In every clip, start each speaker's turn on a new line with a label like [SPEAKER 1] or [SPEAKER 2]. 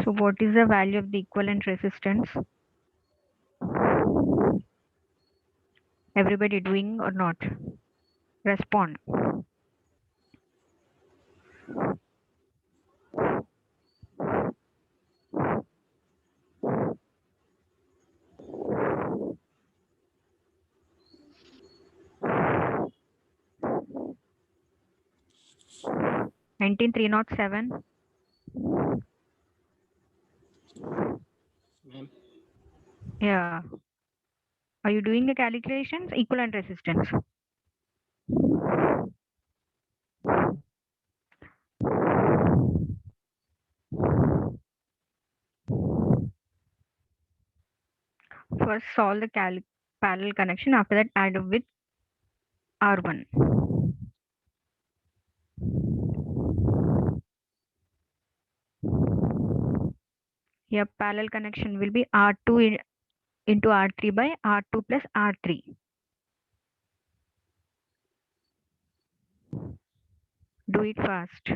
[SPEAKER 1] So what is the value of the equivalent resistance? Everybody doing or not? Respond. Nineteen 307.
[SPEAKER 2] Ma'am.
[SPEAKER 1] Yeah. Are you doing the calculations? Equivalent resistance. First solve the parallel connection. After that add up with R1. Here parallel connection will be R2 into R3 by R2 plus R3. Do it fast.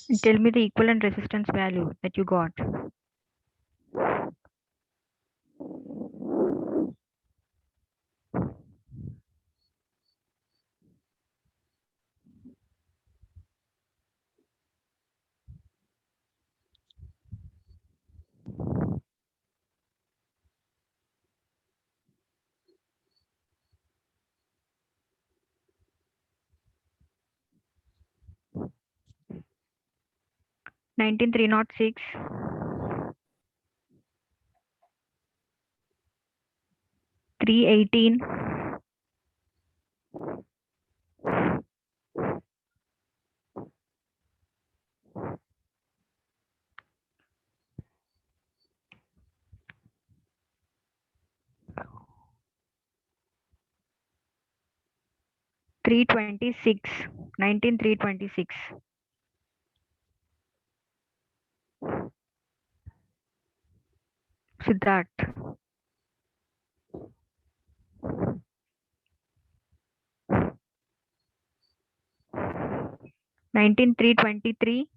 [SPEAKER 1] And tell me the equivalent resistance value that you got. Nineteen 306. 318. 326. 19 326. Siddharth. 19 323.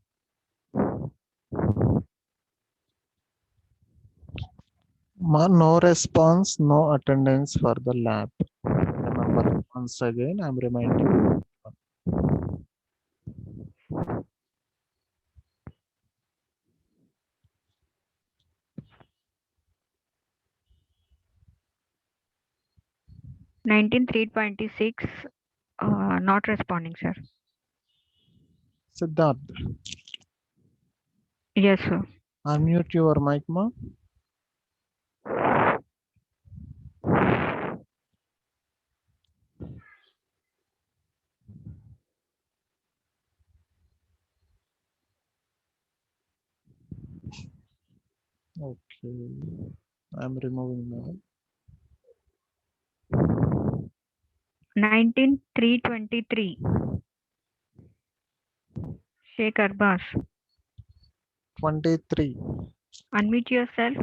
[SPEAKER 3] No response, no attendance for the lab. Remember, once again, I'm reminding.
[SPEAKER 1] 19 326. Not responding, sir.
[SPEAKER 3] Siddharth,
[SPEAKER 1] Yes, sir.
[SPEAKER 3] unmute your mic, ma. Okay, I'm removing now.
[SPEAKER 1] 19 323. Sheikh Arbas.
[SPEAKER 3] 23.
[SPEAKER 1] Unmute yourself.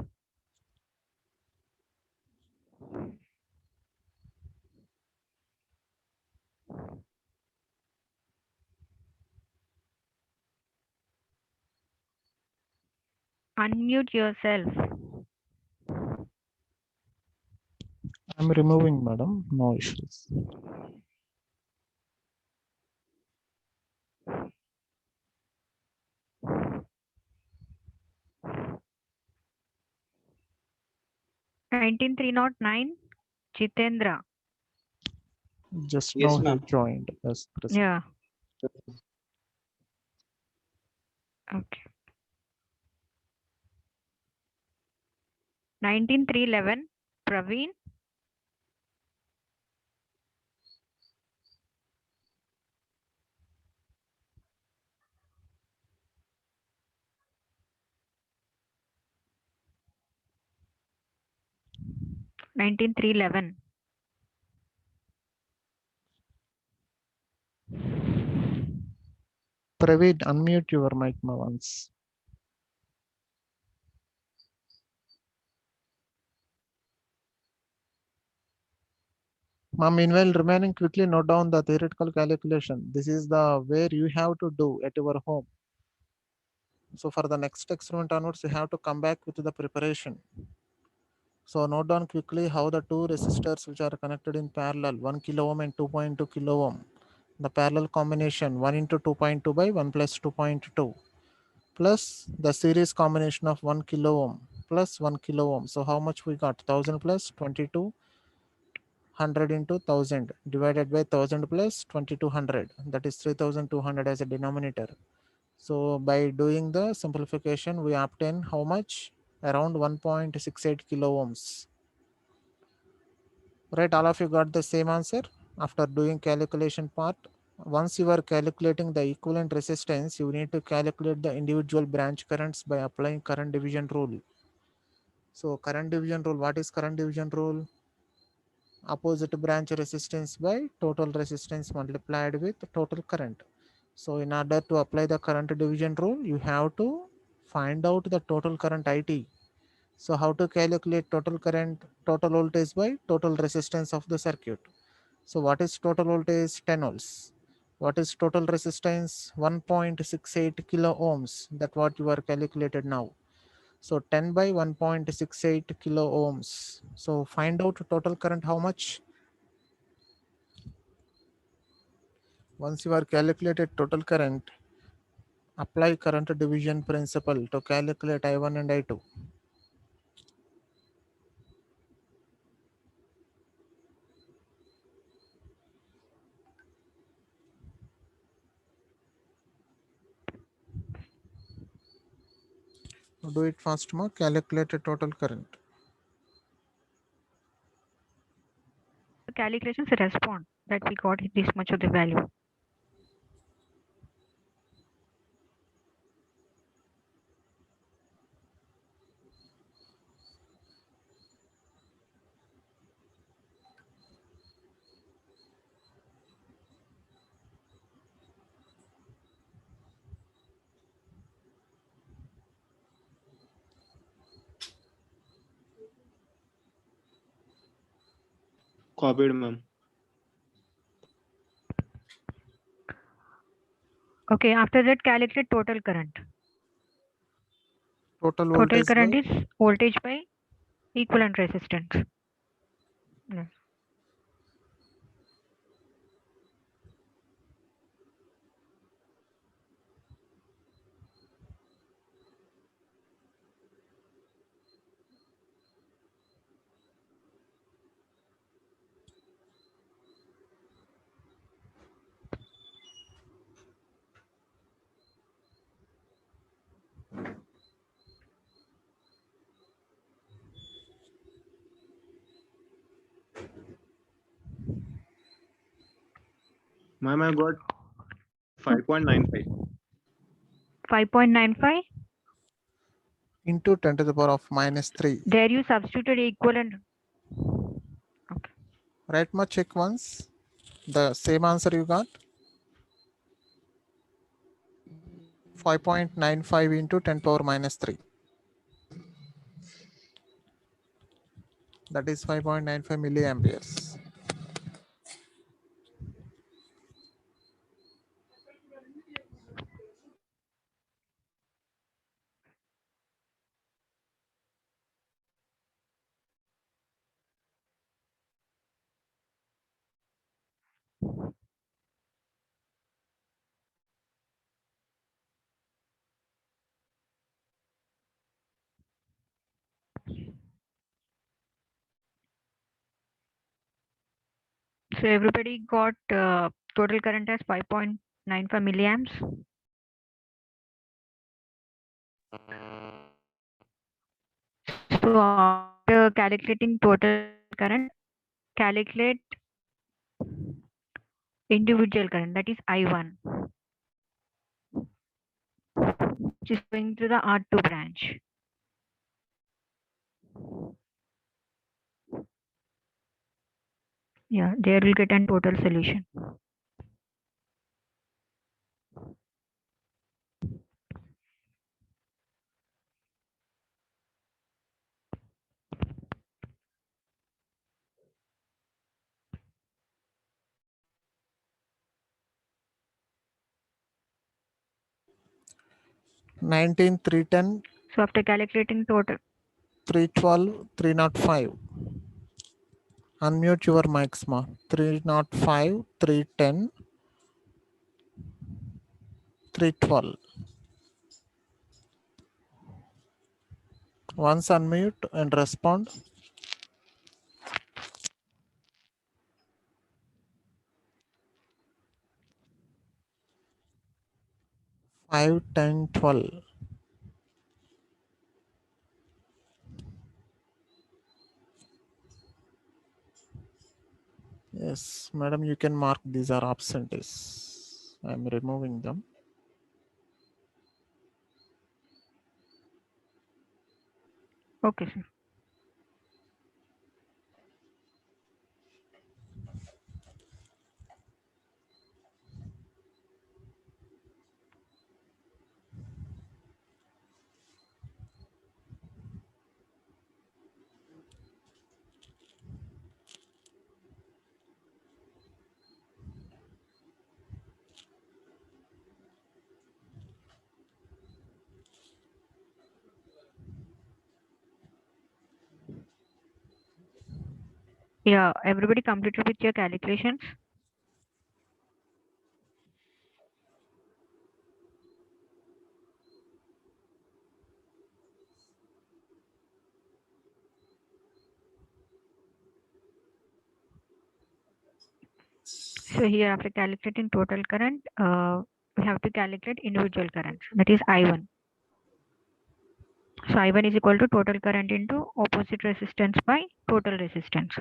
[SPEAKER 1] Unmute yourself.
[SPEAKER 3] I'm removing, madam. No issues.
[SPEAKER 1] Nineteen 309. Jitendra.
[SPEAKER 3] Just
[SPEAKER 2] Yes,
[SPEAKER 3] now he
[SPEAKER 2] ma'am.
[SPEAKER 3] joined as president.
[SPEAKER 1] Yeah. Okay. 19 311. Praveen. 19 311.
[SPEAKER 3] Praveed, unmute your mic once. Meanwhile, remaining quickly note down the theoretical calculation. This is the where you have to do at your home. So for the next experiment onwards, you have to come back with the preparation. So note down quickly how the two resistors which are connected in parallel, 1 kilo ohm and 2.2 kilo ohm. The parallel combination 1 into 2.2 by 1 plus 2.2 plus the series combination of 1 kilo ohm plus 1 kilo ohm. So how much we got? 1000 plus 2200 into 1000 divided by 1000 plus 2200, that is 3200 as a denominator. So by doing the simplification, we obtain how much? Around 1.68 kilo ohms. Right, all of you got the same answer after doing calculation part. Once you are calculating the equivalent resistance, you need to calculate the individual branch currents by applying current division rule. So current division rule, what is current division rule? Opposite branch resistance by total resistance multiplied with total current. So in order to apply the current division rule, you have to find out the total current IT. So how to calculate total current, total voltage by total resistance of the circuit? So what is total voltage? 10 volts. What is total resistance? 1.68 kilo ohms. That what you are calculated now. So 10 by 1.68 kilo ohms. So find out total current how much? Once you are calculated total current, apply current division principle to calculate I1 and I2. Do it fast more. Calculate a total current.
[SPEAKER 1] The calculations respond that we got this much of the value.
[SPEAKER 2] Copied, ma'am.
[SPEAKER 1] Okay, after that calculate total current.
[SPEAKER 3] Total
[SPEAKER 1] Total
[SPEAKER 3] voltage
[SPEAKER 1] current
[SPEAKER 3] by
[SPEAKER 1] is voltage by equivalent resistance. Yes.
[SPEAKER 2] Ma'am, I got 5.95.
[SPEAKER 1] 5.95.
[SPEAKER 3] into 10 to the power of minus 3.
[SPEAKER 1] There you substituted equivalent. Okay.
[SPEAKER 3] Right, ma, check once. The same answer you got. 5.95 into 10 power minus 3. That is 5.95 milliamperes.
[SPEAKER 1] So everybody got total current as 5.95 milliamps. So after calculating total current, calculate individual current, that is I1, which is going to the R2 branch. Yeah, there will get a total solution.
[SPEAKER 3] 19,310,
[SPEAKER 1] So after calculating total,
[SPEAKER 3] 312, 305. Unmute your mics, ma. 305, 310, 312. Once unmute and respond. Five, 10, 12. Yes, madam, you can mark these are absentees. I'm removing them.
[SPEAKER 1] okay, sir. Yeah, everybody completed with your calculations. So here after calculating total current, we have to calculate individual currents, that is I1. So I1 is equal to total current into opposite resistance by total resistance.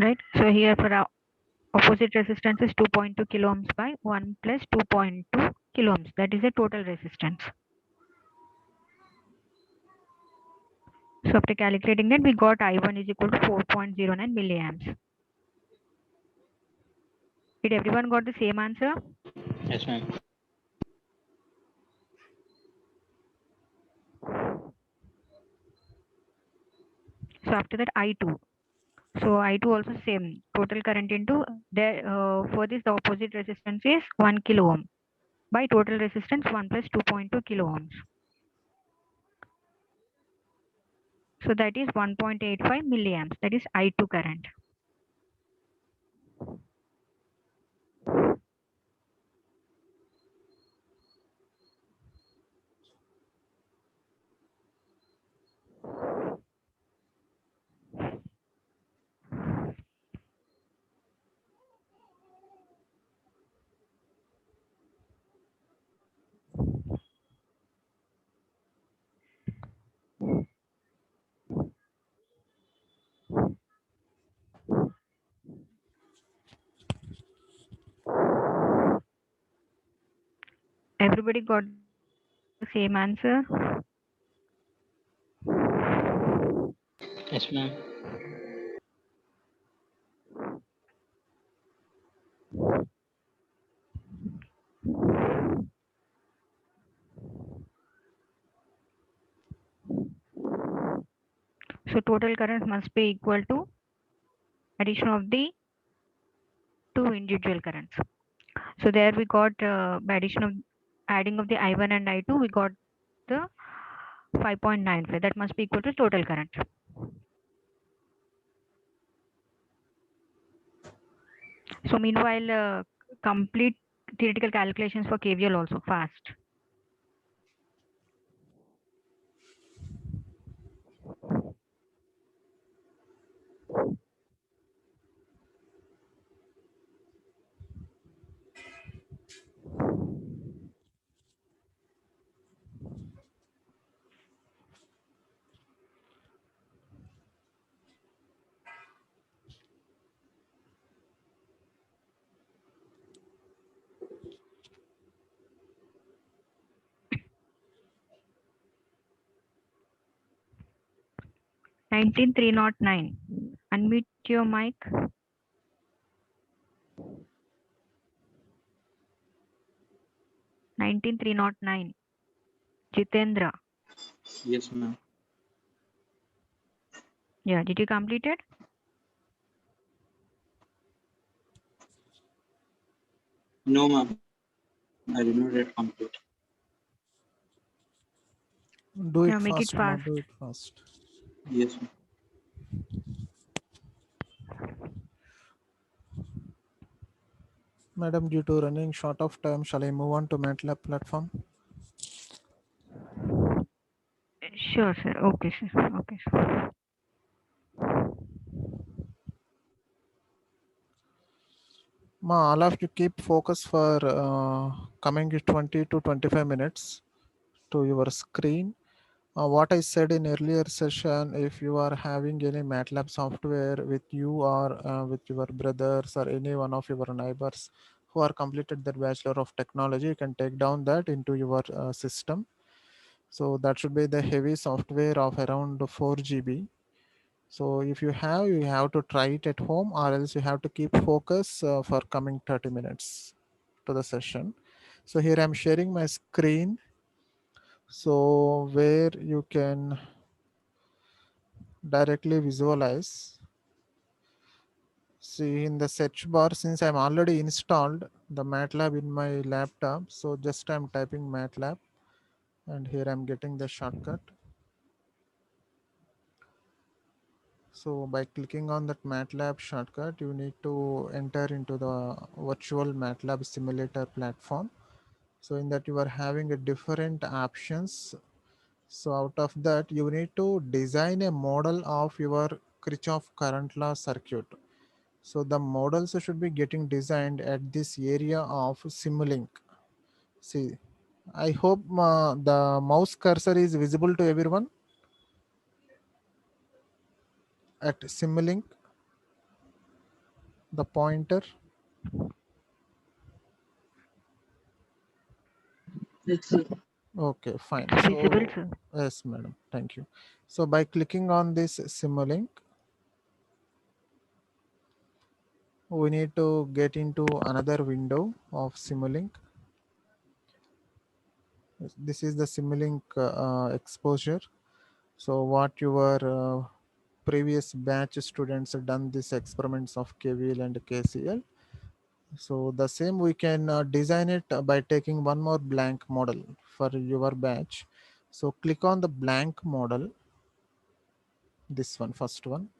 [SPEAKER 1] Right. So here for our opposite resistance is 2.2 kilo ohms by 1 plus 2.2 kilo ohms. That is the total resistance. So after calculating that, we got I1 is equal to 4.09 milliamps. Did everyone got the same answer?
[SPEAKER 2] Yes, ma'am.
[SPEAKER 1] So after that, I2. So I2 also same. Total current into there. For this, the opposite resistance is 1 kilo ohm by total resistance 1 plus 2.2 kilo ohms. So that is 1.85 milliamps. That is I2 current. Everybody got the same answer?
[SPEAKER 2] Yes, ma'am.
[SPEAKER 1] So total current must be equal to addition of the two individual currents. So there we got by addition of adding of the I1 and I2, we got the 5.95. That must be equal to total current. So meanwhile, complete theoretical calculations for KVL also fast. (19,309). Unmute your mic. (19,309). Jitendra.
[SPEAKER 2] Yes, ma'am.
[SPEAKER 1] Yeah, did you complete it?
[SPEAKER 2] No, ma'am. I did not yet complete.
[SPEAKER 3] Do
[SPEAKER 1] Yeah,
[SPEAKER 3] it
[SPEAKER 1] make it
[SPEAKER 3] fast, Ma.
[SPEAKER 1] fast.
[SPEAKER 3] Do it fast.
[SPEAKER 2] Yes, ma'am.
[SPEAKER 3] Madam, due to running short of time, shall I move on to MATLAB platform?
[SPEAKER 1] Sure, sir. Okay, sir. Okay, sir.
[SPEAKER 3] Ma, all of you keep focus for coming 20 to 25 minutes to your screen. What I said in earlier session, if you are having any MATLAB software with you or with your brothers or any one of your neighbors who are completed their Bachelor of Technology, you can take down that into your system. So that should be the heavy software of around 4 GB. So if you have to try it at home, or else you have to keep focus for coming 30 minutes to the session. So here I'm sharing my screen. So where you can directly visualize. See in the search bar, since I'm already installed the MATLAB in my laptop. So just I'm typing MATLAB and here I'm getting the shortcut. So by clicking on that MATLAB shortcut, you need to enter into the virtual MATLAB simulator platform. So in that you are having a different options. So out of that, you need to design a model of your Kirchhoff current law circuit. So the models should be getting designed at this area of Simulink. See, I hope the mouse cursor is visible to everyone at Simulink, the pointer.
[SPEAKER 2] Yes, sir.
[SPEAKER 3] Okay, fine.
[SPEAKER 1] It's visible,
[SPEAKER 3] So,
[SPEAKER 1] sir.
[SPEAKER 3] yes, madam. Thank you. So, by clicking on this Simulink, we need to get into another window of Simulink. This is the Simulink exposure. So, what your previous batch students have done these experiments of KVL and KCL. So, the same we can design it by taking one more blank model for your batch. So, click on the blank model, this one, first one.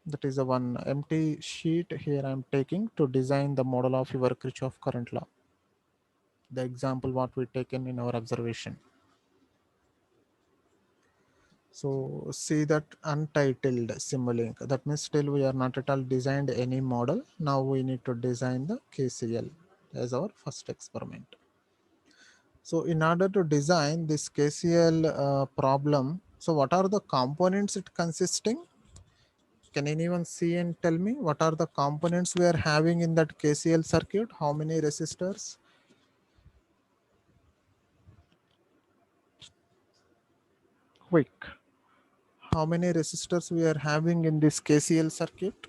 [SPEAKER 3] That is a one empty sheet here I'm taking to design the model of your Kirchhoff current law. The example what we taken in our observation. So see that untitled Simulink. That means still we are not at all designed any model. Now we need to design the KCL as our first experiment. So in order to design this KCL problem, so what are the components it consisting? Can anyone see and tell me what are the components we are having in that KCL circuit? How many resistors? Quick. How many resistors we are having in this KCL circuit?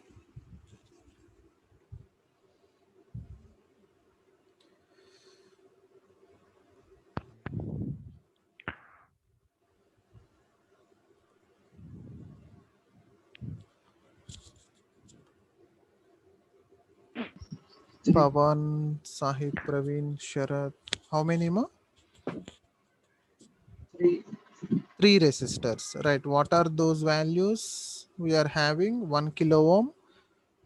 [SPEAKER 2] Three.
[SPEAKER 3] Pavan, Sahid, Praveen, Sharad. How many more?
[SPEAKER 2] Three.
[SPEAKER 3] Three resistors, right? What are those values we are having? 1 kilo ohm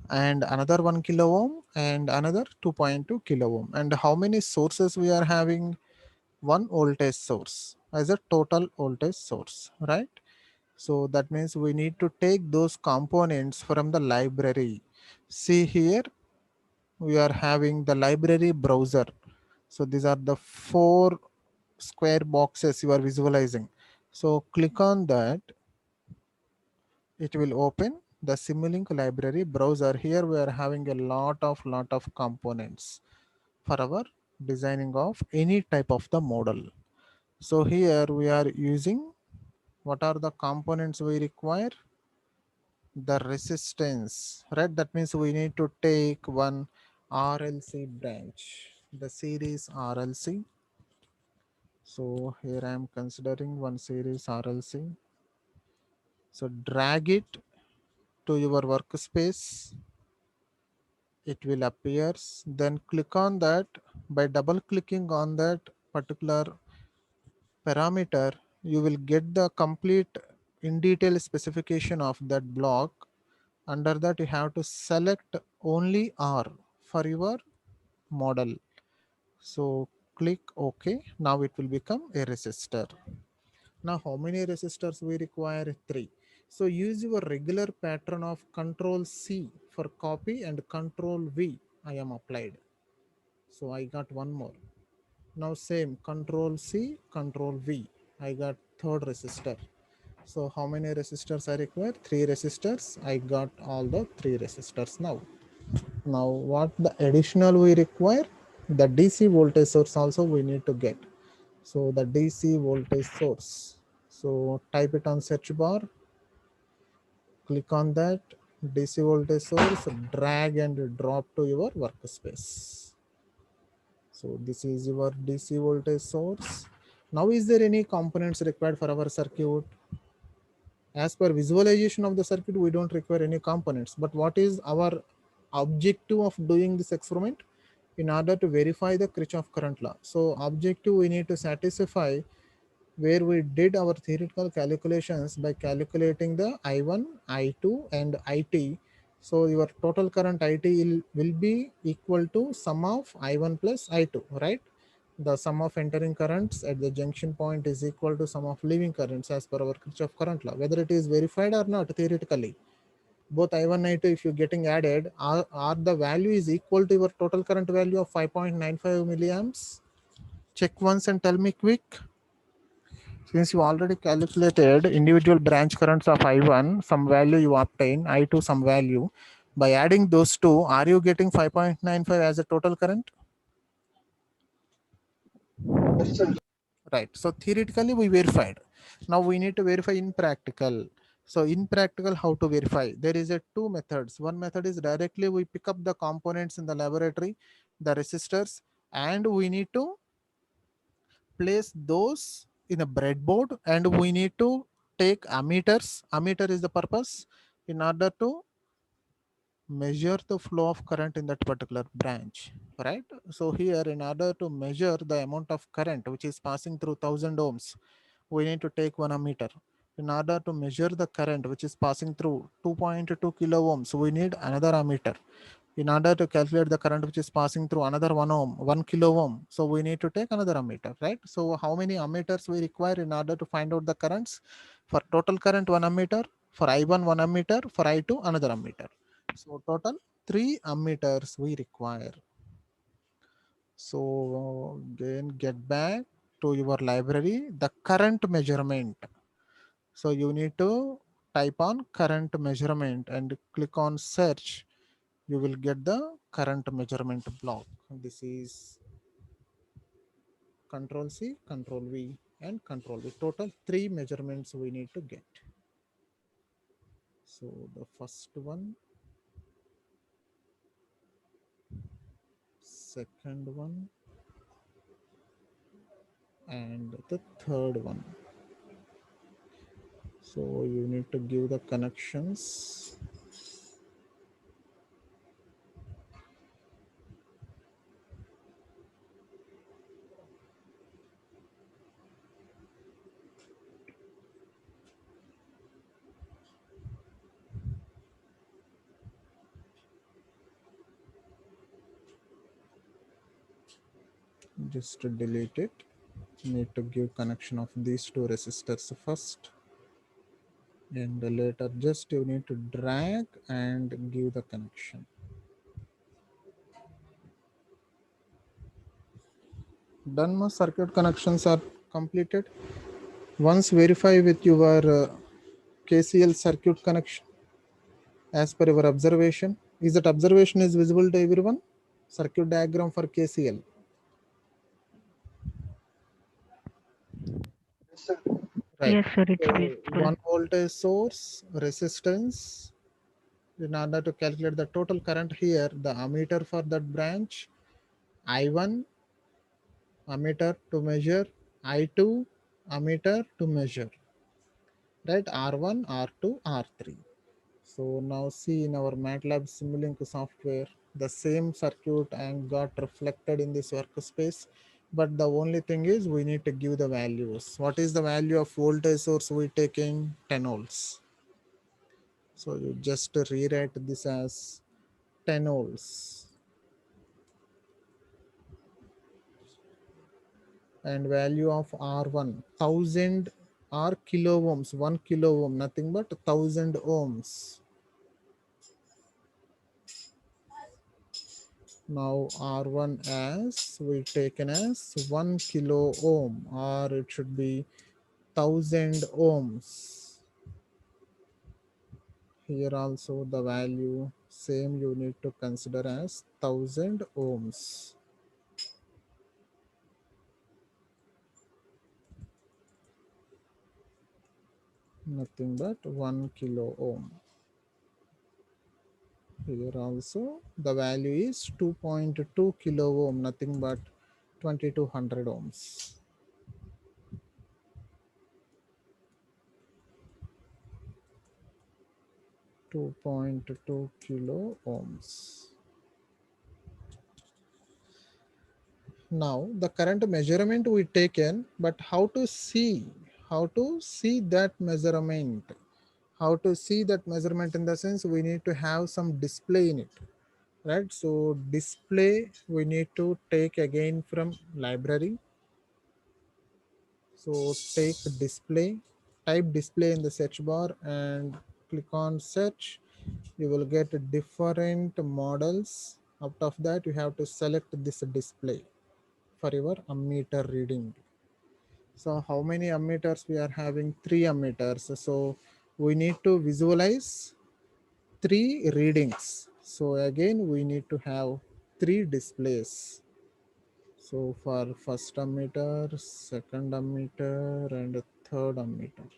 [SPEAKER 3] and another 1 kilo ohm and another 2.2 kilo ohm. And how many sources we are having? One voltage source as a total voltage source, right? So that means we need to take those components from the library. See here, we are having the library browser. So these are the four square boxes you are visualizing. So click on that, it will open the Simulink library browser. Here we are having a lot of components for our designing of any type of the model. So here we are using, what are the components we require? The resistance, right? That means we need to take one RLC branch, the series RLC. So here I am considering one series RLC. So drag it to your workspace. it will appear. Then click on that. By double clicking on that particular parameter, you will get the complete in detail specification of that block. Under that, you have to select only R for your model. So click OK. Now it will become a resistor. Now how many resistors we require? 3. So use your regular pattern of Control C for copy and Control V I am applied. So I got one more. Now same Control C, Control V. I got third resistor. So how many resistors I require? 3 resistors. I got all the 3 resistors now. Now what the additional we require? The DC voltage source also we need to get. So the DC voltage source. So type it on search bar. Click on that DC voltage source, drag and drop to your workspace. So this is your DC voltage source. Now is there any components required for our circuit? As per visualization of the circuit, we don't require any components. But what is our objective of doing this experiment? In order to verify the Kirchhoff current law. So objective we need to satisfy where we did our theoretical calculations by calculating the I1, I2 and IT. So your total current IT will be equal to sum of I1 plus I2, right? The sum of entering currents at the junction point is equal to sum of leaving currents as per our Kirchhoff current law, whether it is verified or not theoretically. Both I1 and I2, if you're getting added, are the value is equal to your total current value of 5.95 milliamps. Check once and tell me quick. Since you already calculated individual branch currents of I1, some value you obtain, I2 some value. By adding those two, are you getting 5.95 as a total current? Right. So theoretically we verified. Now we need to verify in practical. So in practical, how to verify? There is a two methods. One method is directly we pick up the components in the laboratory, the resistors, and we need to place those in a breadboard, and we need to take ammeters. Ammeter is the purpose in order to measure the flow of current in that particular branch, right? So here, in order to measure the amount of current which is passing through 1000 ohms, we need to take one ammeter. In order to measure the current which is passing through 2.2 kilo ohms, we need another ammeter. In order to calculate the current which is passing through another 1 kilo ohm, so we need to take another ammeter, right? So how many ammeters we require in order to find out the currents? For total current, 1 ammeter. For I1, 1 ammeter. For I2, another ammeter. So total 3 ammeters we require. So again, get back to your library, the current measurement. So you need to type on current measurement and click on search. You will get the current measurement block. This is Control C, Control V and Control V. Total 3 measurements we need to get. So the first one, second one, and the third one. So you need to give the connections. Just to delete it, you need to give connection of these two resistors first, and later just you need to drag and give the connection. Done. Most circuit connections are completed. Once verify with your KCL circuit connection as per your observation. Is that observation is visible to everyone? Circuit diagram for KCL. Right.
[SPEAKER 1] Yes, sir, it's
[SPEAKER 3] So
[SPEAKER 1] visible.
[SPEAKER 3] 1 voltage source, resistance. In order to calculate the total current here, the ammeter for that branch, I1 ammeter to measure, I2 ammeter to measure, right? R1, R2, R3. So now see in our MATLAB Simulink software, the same circuit and got reflected in this workspace. But the only thing is we need to give the values. What is the value of voltage source we taking? 10 volts. So you just rewrite this as 10 volts. And value of R1, 1000 R kilo ohms, 1 kilo ohm, nothing but 1000 ohms. Now R1 as we taken as 1 kilo ohm, or it should be 1000 ohms. Here also the value same you need to consider as 1000 ohms. Nothing but 1 kilo ohm. Here also the value is 2.2 kilo ohm, nothing but 2200 ohms. Two 2.2 kilo ohms. Now the current measurement we taken, but how to see that measurement? How to see that measurement in the sense we need to have some display in it, right? So display we need to take again from library. So take display, type display in the search bar and click on search. You will get different models. Out of that you have to select this display for your ammeter reading. So how many ammeters we are having? 3 ammeters. So we need to visualize 3 readings. So again we need to have 3 displays. So for first ammeter, second ammeter and third ammeter.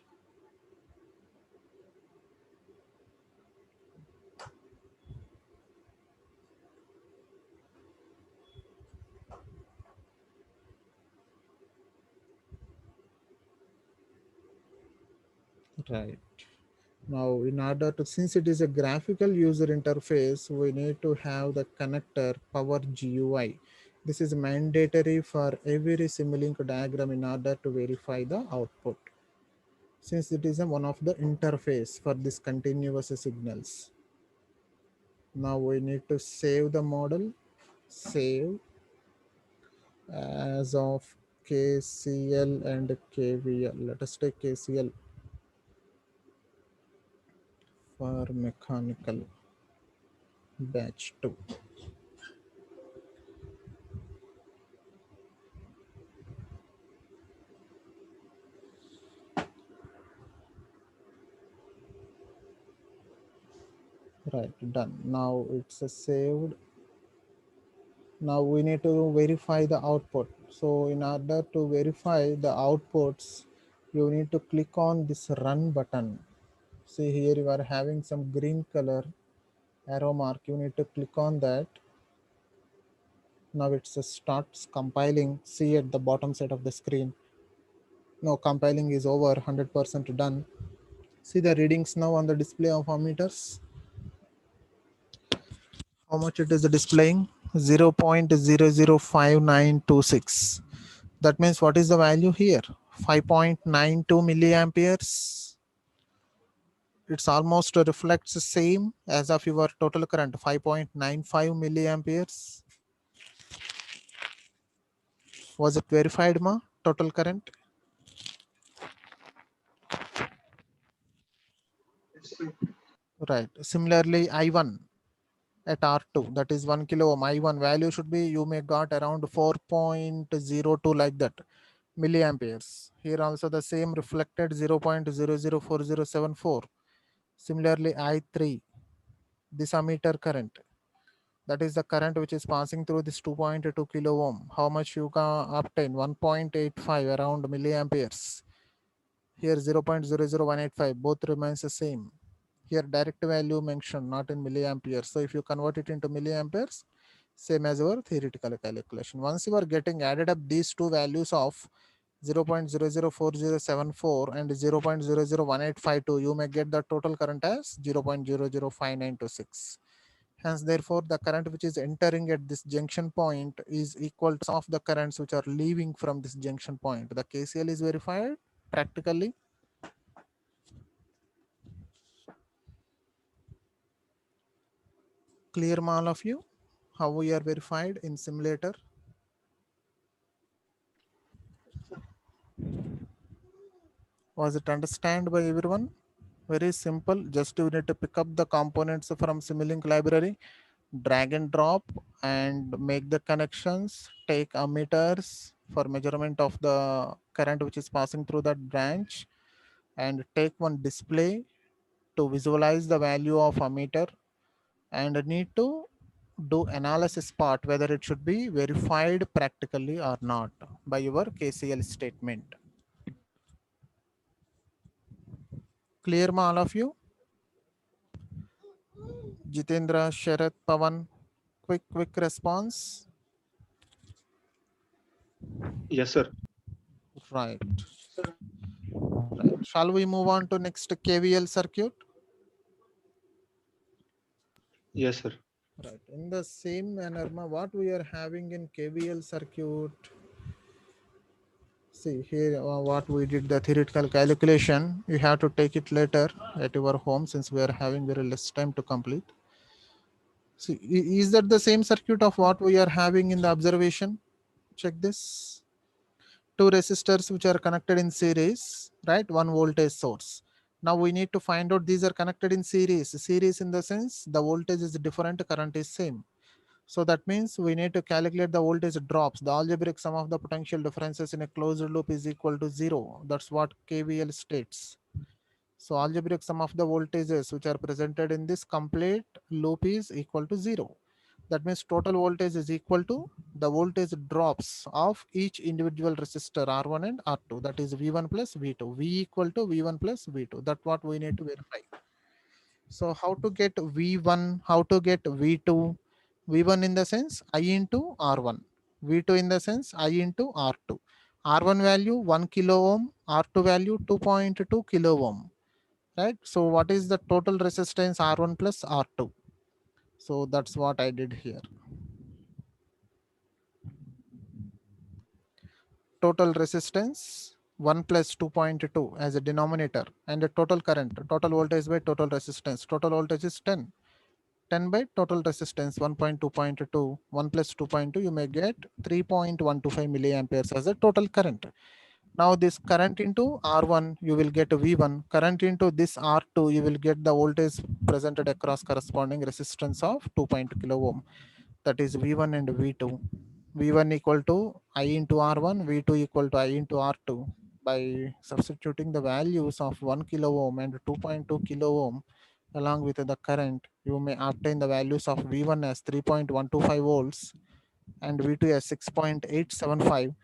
[SPEAKER 3] Right. Now, in order to, since it is a graphical user interface, we need to have the connector Power GUI. This is mandatory for every Simulink diagram in order to verify the output, since it is one of the interface for this continuous signals. Now we need to save the model, save as of KCL and KVL. Let us take KCL for mechanical batch 2. Right, done. Now it's saved. Now we need to verify the output. So in order to verify the outputs, you need to click on this run button. See here you are having some green color arrow mark. You need to click on that. Now it starts compiling. See at the bottom side of the screen. No, compiling is over, 100% done. See the readings now on the display of ammeters. How much it is displaying? 0.005926. That means what is the value here? 5.92 milliamperes. It's almost reflects the same as of your total current, 5.95 milliamperes. Was it verified, ma? Total current? Right. Similarly, I1 at R2, that is 1 kilo ohm. I1 value should be, you may got around 4.02 like that milliamperes. Here also the same reflected 0.004074. Similarly, I3, this ammeter current, that is the current which is passing through this 2.2 kilo ohm. How much you can obtain? 1.85 around milliamperes. Here 0.00185, both remains the same. Here direct value mentioned, not in milliamperes. So if you convert it into milliamperes, same as our theoretical calculation. Once you are getting added up these two values of 0.004074 and 0.001852, you may get the total current as 0.005926. Hence, therefore, the current which is entering at this junction point is equal to some of the currents which are leaving from this junction point. The KCL is verified practically. Clear, all of you, how we are verified in simulator? Was it understand by everyone? Very simple. Just you need to pick up the components from Simulink library, drag and drop, and make the connections. Take ammeters for measurement of the current which is passing through that branch, and take one display to visualize the value of ammeter, and need to do analysis part whether it should be verified practically or not by your KCL statement. Clear, ma, all of you? Jitendra, Sharat, Pavan, quick response.
[SPEAKER 4] Yes, sir.
[SPEAKER 3] Right. Shall we move on to next KVL circuit?
[SPEAKER 4] Yes, sir.
[SPEAKER 3] Right. In the same manner, what we are having in KVL circuit. See here, what we did the theoretical calculation. You have to take it later at your home since we are having very less time to complete. See, is that the same circuit of what we are having in the observation? Check this. Two resistors which are connected in series, right? One voltage source. Now we need to find out these are connected in series. Series in the sense the voltage is different, current is same. So that means we need to calculate the voltage drops. The algebraic sum of the potential differences in a closed loop is equal to 0. That's what KVL states. So algebraic sum of the voltages which are presented in this complete loop is equal to 0. That means total voltage is equal to the voltage drops of each individual resistor R1 and R2. That is V1 plus V2. V equal to V1 plus V2. That's what we need to verify. So how to get V1, how to get V2? V1 in the sense I into R1. V2 in the sense I into R2. R1 value 1 kilo ohm, R2 value 2.2 kilo ohm. Right? So what is the total resistance R1 plus R2? So that's what I did here. Total resistance 1 plus 2.2 as a denominator, and the total current, total voltage by total resistance. Total voltage is 10. 10 by total resistance 1.2.2, 1 plus 2.2, you may get 3.125 milliamperes as a total current. Now this current into R1, you will get V1. Current into this R2, you will get the voltage presented across corresponding resistance of 2.2 kilo ohm. That is V1 and V2. V1 equal to I into R1, V2 equal to I into R2. By substituting the values of 1 kilo ohm and 2.2 kilo ohm along with the current, you may obtain the values of V1 as 3.125 volts and V2 as 6.875.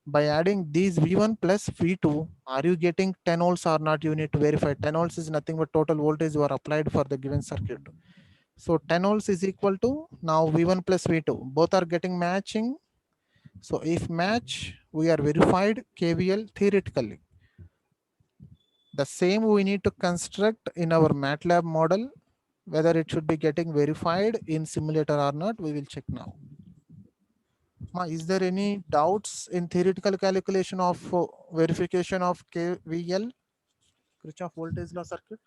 [SPEAKER 3] By adding these V1 plus V2, are you getting 10 volts or not? You need to verify. 10 volts is nothing but total voltage you are applied for the given circuit. So 10 volts is equal to now V1 plus V2. Both are getting matching. So if match, we are verified KVL theoretically. The same we need to construct in our MATLAB model. Whether it should be getting verified in simulator or not, we will check now. Is there any doubts in theoretical calculation of verification of KVL, Kirchhoff voltage law circuit?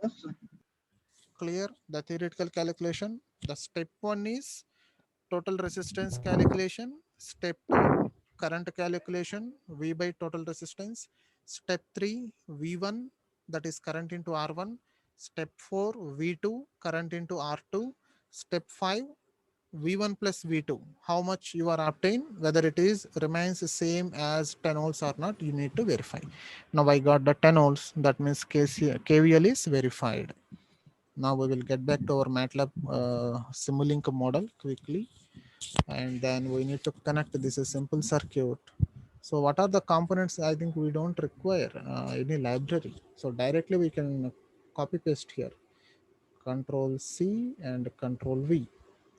[SPEAKER 2] Yes, sir.
[SPEAKER 3] Clear the theoretical calculation. The step 1 is total resistance calculation. Step 2, current calculation, V by total resistance. Step 3, V1, that is current into R1. Step 4, V2, current into R2. Step 5, V1 plus V2. How much you are obtain, whether it is remains the same as 10 volts or not, you need to verify. Now I got the 10 volts, that means KVL is verified. Now we will get back to our MATLAB Simulink model quickly, and then we need to connect this a simple circuit. So what are the components? I think we don't require any library, so directly we can copy paste here. Control C and Control V.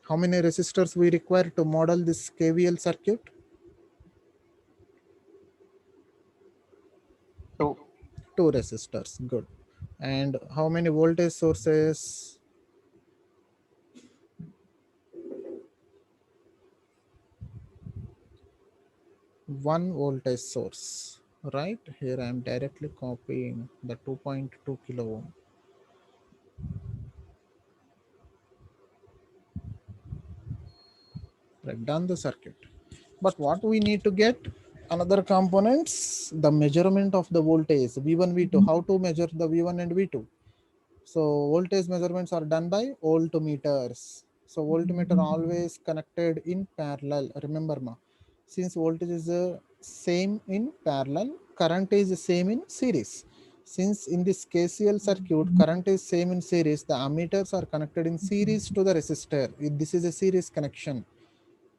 [SPEAKER 3] How many resistors we require to model this KVL circuit?
[SPEAKER 4] 2.
[SPEAKER 3] 2 resistors. Good. And how many voltage sources? One voltage source, right? Here I am directly copying the 2.2 kilo ohm. Right, done the circuit. But what we need to get? Another components, the measurement of the voltage, V1, V2. How to measure the V1 and V2? So voltage measurements are done by voltmeters. So voltmeter always connected in parallel. Remember, ma, since voltage is same in parallel, current is same in series. Since in this KCL circuit, current is same in series, the ammeters are connected in series to the resistor. This is a series connection.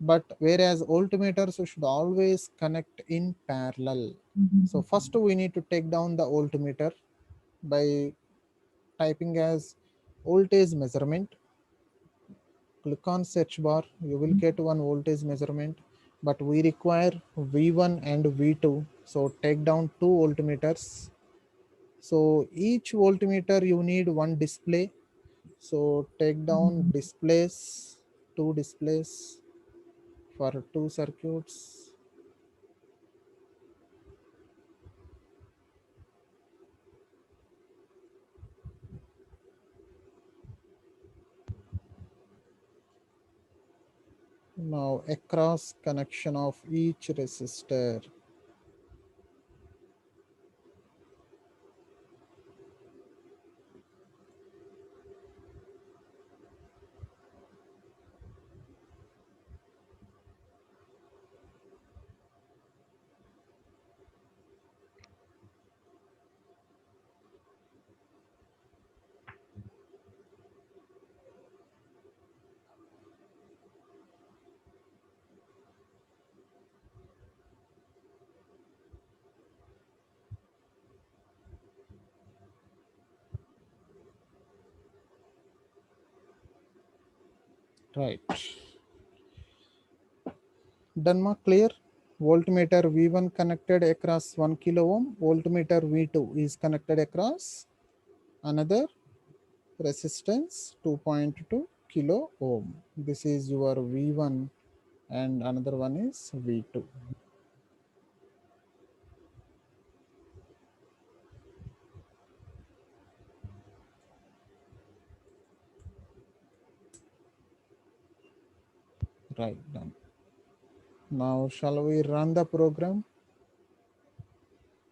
[SPEAKER 3] But whereas voltmeters should always connect in parallel. So first we need to take down the voltmeter by typing as voltage measurement. Click on search bar, you will get one voltage measurement, but we require V1 and V2. So take down two voltmeters. So each voltmeter you need one display. So take down displays, two displays for two circuits. Now across connection of each resistor. Right. Done, ma, clear? Voltmeter V1 connected across 1 kilo ohm. Voltmeter V2 is connected across another resistance 2.2 kilo ohm. This is your V1 and another one is V2. Right, done. Now shall we run the program?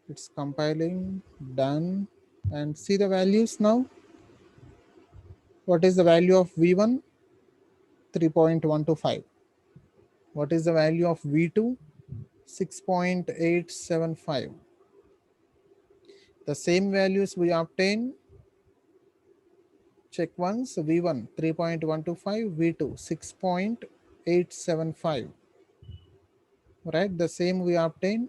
[SPEAKER 3] It's compiling, done, and see the values now. What is the value of V1? 3.125. What is the value of V2? 6.875. The same values we obtain. Check once. V1 3.125, V2 6.875. Right, the same we obtain.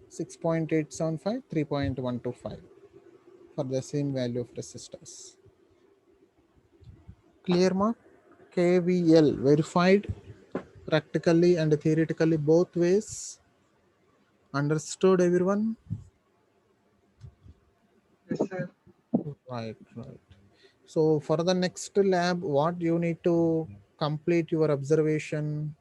[SPEAKER 3] 6.875, 3.125 for the same value of resistors. Clear, ma? KVL verified practically and theoretically both ways. Understood, everyone?
[SPEAKER 2] Yes, sir.
[SPEAKER 3] Right. So for the next lab, what you need to complete your observation.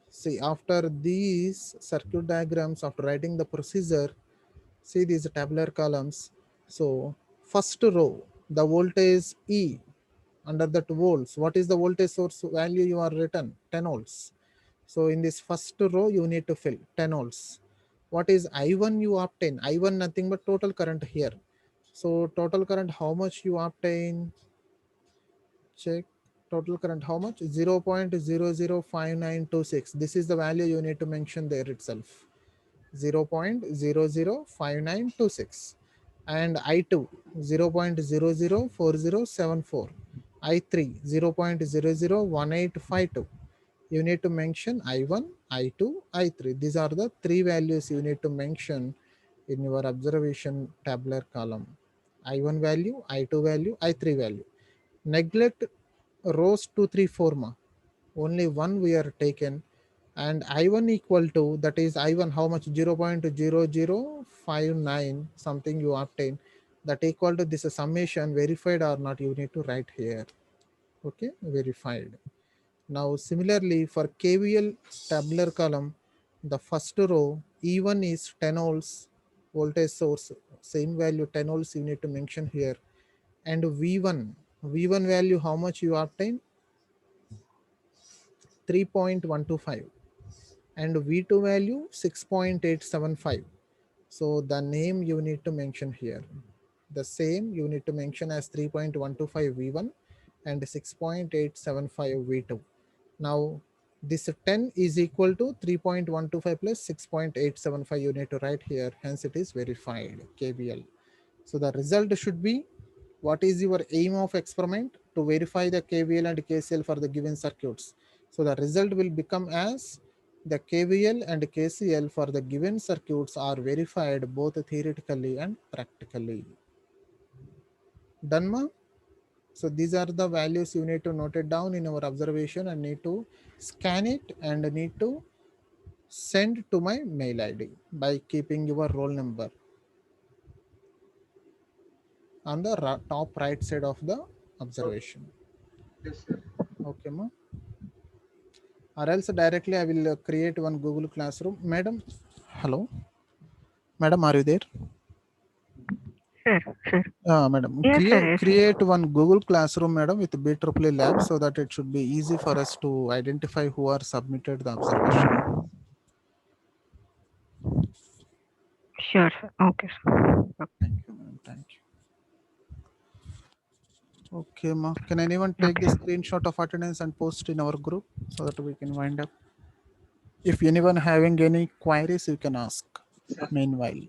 [SPEAKER 3] See, after these circuit diagrams, after writing the procedure, see these tabular columns. So first row, the voltage E under that volts. What is the voltage source value you are written? 10 volts. So in this first row, you need to fill 10 volts. What is I1 you obtain? I1 nothing but total current here. So total current, how much you obtain? Check total current, how much? 0.005926. This is the value you need to mention there itself. 0.005926. And I2 0.004074. I3 0.001852. You need to mention I1, I2, I3. These are the three values you need to mention in your observation tabular column. I1 value, I2 value, I3 value. Neglect rows 2, 3, 4. Only one we are taken. and I1 equal to, that is I1 how much, 0.0059 something you obtain, that equal to this summation, verified or not, you need to write here. Okay, verified. Now similarly for KVL tabular column, the first row E1 is 10 volts voltage source, same value 10 volts you need to mention here, and V1 value how much you obtain, 3.125, and V2 value 6.875. So the name you need to mention here, the same you need to mention as 3.125 V1 and 6.875 V2. Now this 10 is equal to 3.125 plus 6.875 you need to write here, hence it is verified KVL. So the result should be, what is your aim of experiment? To verify the KVL and KCL for the given circuits. So the result will become as, the KVL and KCL for the given circuits are verified both theoretically and practically. Done, ma? So these are the values you need to note it down in our observation and need to scan it and need to send to my mail ID by keeping your roll number on the top right side of the observation.
[SPEAKER 2] Yes, sir.
[SPEAKER 3] Okay, ma? Or else directly I will create one Google Classroom. Madam, hello? Madam, are you there?
[SPEAKER 1] Sir, sir.
[SPEAKER 3] Madam,
[SPEAKER 1] Yes, sir. Yes, sir.
[SPEAKER 3] create one Google Classroom, madam, with BEEE Lab, so that it should be easy for us to identify who are submitted the observation.
[SPEAKER 1] Sure, sir. Okay, sir.
[SPEAKER 3] Thank you, madam. Thank you. Okay, ma. Can anyone take
[SPEAKER 1] Okay,
[SPEAKER 3] the
[SPEAKER 1] sir.
[SPEAKER 3] screenshot of attendance and post in our group so that we can wind up? If anyone having any queries, you can ask. Meanwhile.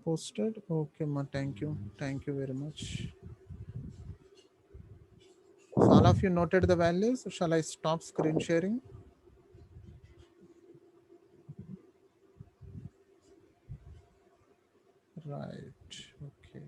[SPEAKER 3] Posted. Okay, ma. Thank you. Thank you very much. So all of you noted the values. Shall I stop screen sharing? Right. Okay.